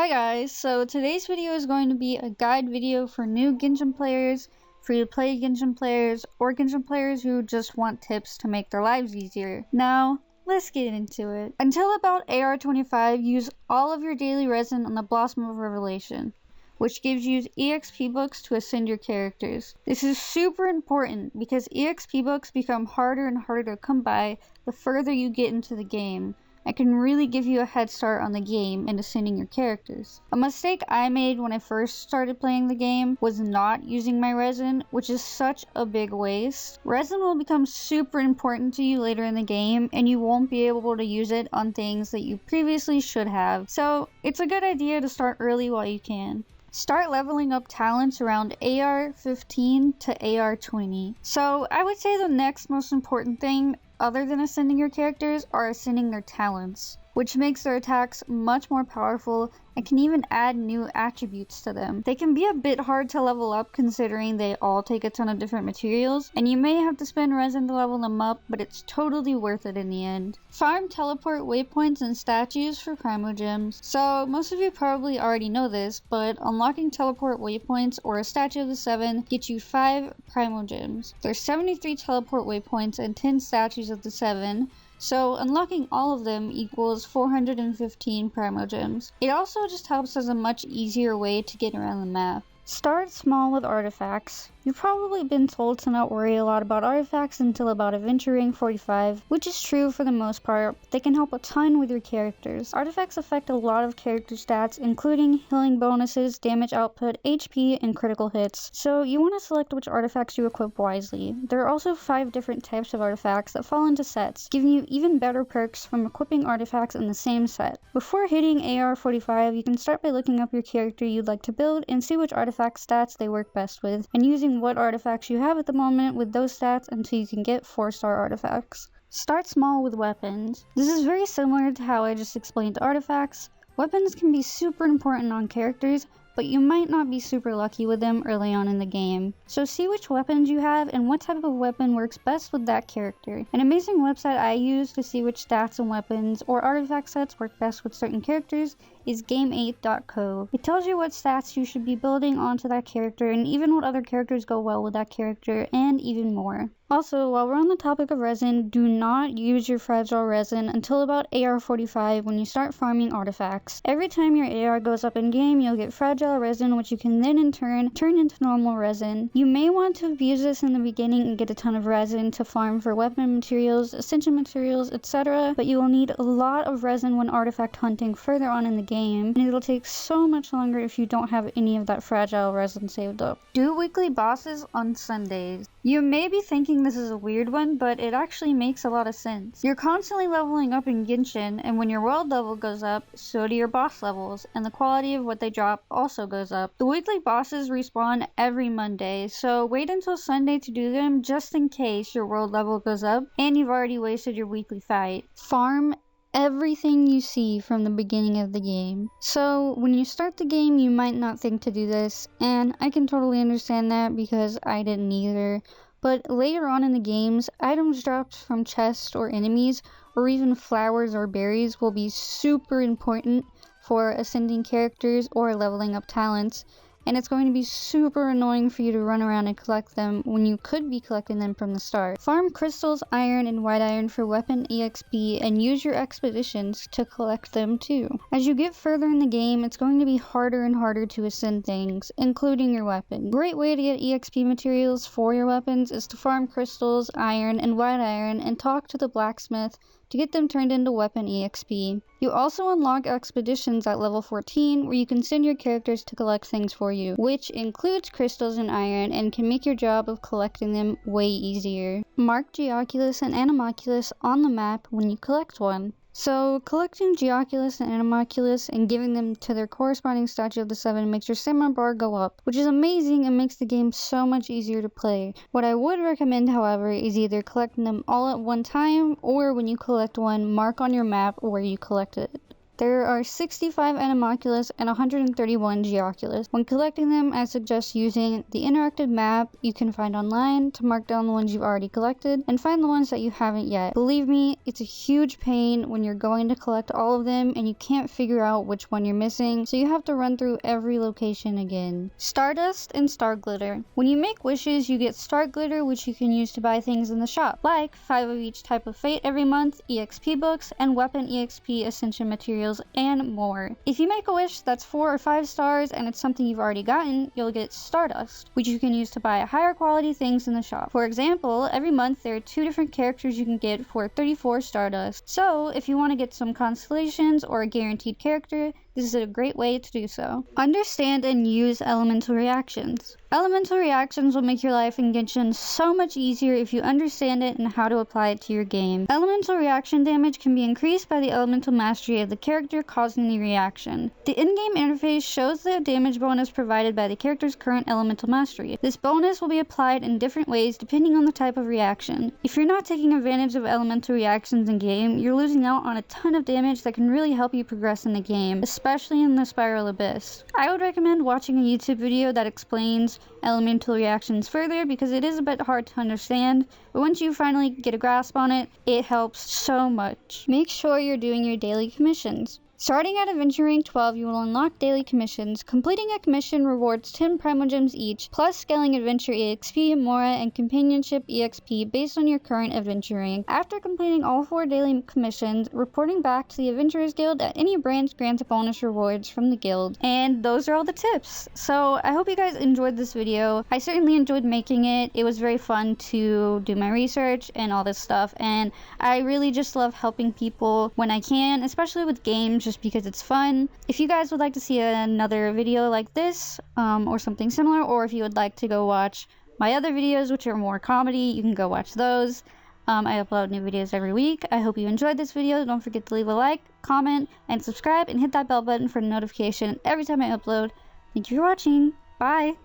Hi guys, so today's video is going to be a guide video for new Genshin players, free to play Genshin players, or Genshin players who just want tips to make their lives easier. Now, let's get into it. Until about AR25, use all of your daily resin on the Blossom of Revelation, which gives you EXP books to ascend your characters. This is super important because EXP books become harder and harder to come by the further you get into the game. It can really give you a head start on the game and ascending your characters. A mistake I made when I first started playing the game was not using my resin, which is such a big waste. Resin will become super important to you later in the game, and you won't be able to use it on things that you previously should have. So it's a good idea to start early while you can. Start leveling up talents around AR 15 to AR 20. So I would say the next most important thing other than ascending your characters are ascending their talents, which makes their attacks much more powerful and can even add new attributes to them. They can be a bit hard to level up considering they all take a ton of different materials, and you may have to spend resin to level them up, but it's totally worth it in the end. Farm teleport waypoints and statues for Primo gems. So most of you probably already know this, but unlocking teleport waypoints or a statue of the 7 gets you 5 Primo gems. There's 73 teleport waypoints and 10 statues of the 7, so unlocking all of them equals 415 Primo gems. It also just helps as a much easier way to get around the map. Start small with artifacts. You've probably been told to not worry a lot about artifacts until about Adventure Rank 45, which is true for the most part, but they can help a ton with your characters. Artifacts affect a lot of character stats, including healing bonuses, damage output, HP, and critical hits, so you want to select which artifacts you equip wisely. There are also 5 different types of artifacts that fall into sets, giving you even better perks from equipping artifacts in the same set. Before hitting AR 45, you can start by looking up your character you'd like to build and see which artifact stats they work best with, and using what artifacts you have at the moment with those stats until you can get 4-star artifacts. Start small with weapons. This is very similar to how I just explained artifacts. Weapons can be super important on characters, but you might not be super lucky with them early on in the game. So see which weapons you have and what type of weapon works best with that character. An amazing website I use to see which stats and weapons or artifact sets work best with certain characters is game8.co. It tells you what stats you should be building onto that character and even what other characters go well with that character and even more. Also, while we're on the topic of resin, do not use your fragile resin until about AR 45 when you start farming artifacts. Every time your AR goes up in game, you'll get fragile resin, which you can then in turn into normal resin. You may want to abuse this in the beginning and get a ton of resin to farm for weapon materials, ascension materials, etc., but you will need a lot of resin when artifact hunting further on in the game, and it'll take so much longer if you don't have any of that fragile resin saved up. Do weekly bosses on Sundays. You may be thinking this is a weird one, but it actually makes a lot of sense. You're constantly leveling up in Genshin, and when your world level goes up, so do your boss levels, and the quality of what they drop also goes up. The weekly bosses respawn every Monday, so wait until Sunday to do them just in case your world level goes up and you've already wasted your weekly fight. Farm everything you see from the beginning of the game. So when you start the game, you might not think to do this, and I can totally understand that because I didn't either. But later on in the games, items dropped from chests or enemies, or even flowers or berries will be super important for ascending characters or leveling up talents, and it's going to be super annoying for you to run around and collect them when you could be collecting them from the start. Farm crystals, iron, and white iron for weapon EXP, and use your expeditions to collect them too. As you get further in the game, it's going to be harder and harder to ascend things, including your weapon. Great way to get EXP materials for your weapons is to farm crystals, iron, and white iron, and talk to the blacksmith to get them turned into weapon EXP. You also unlock expeditions at level 14 where you can send your characters to collect things for you, which includes crystals and iron and can make your job of collecting them way easier. Mark Geoculus and Animoculus on the map when you collect one. So collecting Geoculus and Animoculus and giving them to their corresponding statue of the 7 makes your stamina bar go up, which is amazing and makes the game so much easier to play. What I would recommend, however, is either collecting them all at one time, or when you collect one, mark on your map where you collected it. There are 65 Animalculus and 131 Geoculus. When collecting them, I suggest using the interactive map you can find online to mark down the ones you've already collected and find the ones that you haven't yet. Believe me, it's a huge pain when you're going to collect all of them and you can't figure out which one you're missing, so you have to run through every location again. Stardust and Star Glitter. When you make wishes, you get Star Glitter, which you can use to buy things in the shop, like 5 of each type of fate every month, EXP books, and weapon EXP ascension materials, and more. If you make a wish that's 4 or 5 stars and it's something you've already gotten, you'll get Stardust, which you can use to buy higher quality things in the shop. For example, every month there are 2 different characters you can get for 34 Stardust. So if you want to get some constellations or a guaranteed character, this is a great way to do so. Understand and use elemental reactions. Elemental reactions will make your life in Genshin so much easier if you understand it and how to apply it to your game. Elemental reaction damage can be increased by the elemental mastery of the character causing the reaction. The in-game interface shows the damage bonus provided by the character's current elemental mastery. This bonus will be applied in different ways depending on the type of reaction. If you're not taking advantage of elemental reactions in game, you're losing out on a ton of damage that can really help you progress in the game, especially in the Spiral Abyss. I would recommend watching a YouTube video that explains elemental reactions further because it is a bit hard to understand, but once you finally get a grasp on it, it helps so much. Make sure you're doing your daily commissions. Starting at Adventure Rank 12, you will unlock daily commissions. Completing a commission rewards 10 Primo Gems each, plus scaling Adventure EXP, Mora, and Companionship EXP based on your current Adventure rank. After completing all 4 daily commissions, reporting back to the Adventurers Guild at any branch grants bonus rewards from the guild. And those are all the tips. So I hope you guys enjoyed this video. I certainly enjoyed making it. It was very fun to do my research and all this stuff, and I really just love helping people when I can, especially with games, just because it's fun. If you guys would like to see another video like this or something similar, or if you would like to go watch my other videos which are more comedy, you can go watch those. I upload new videos every week. I hope you enjoyed this video. Don't forget to leave a like, comment, and subscribe, and hit that bell button for notification every time I upload. Thank you for watching. Bye!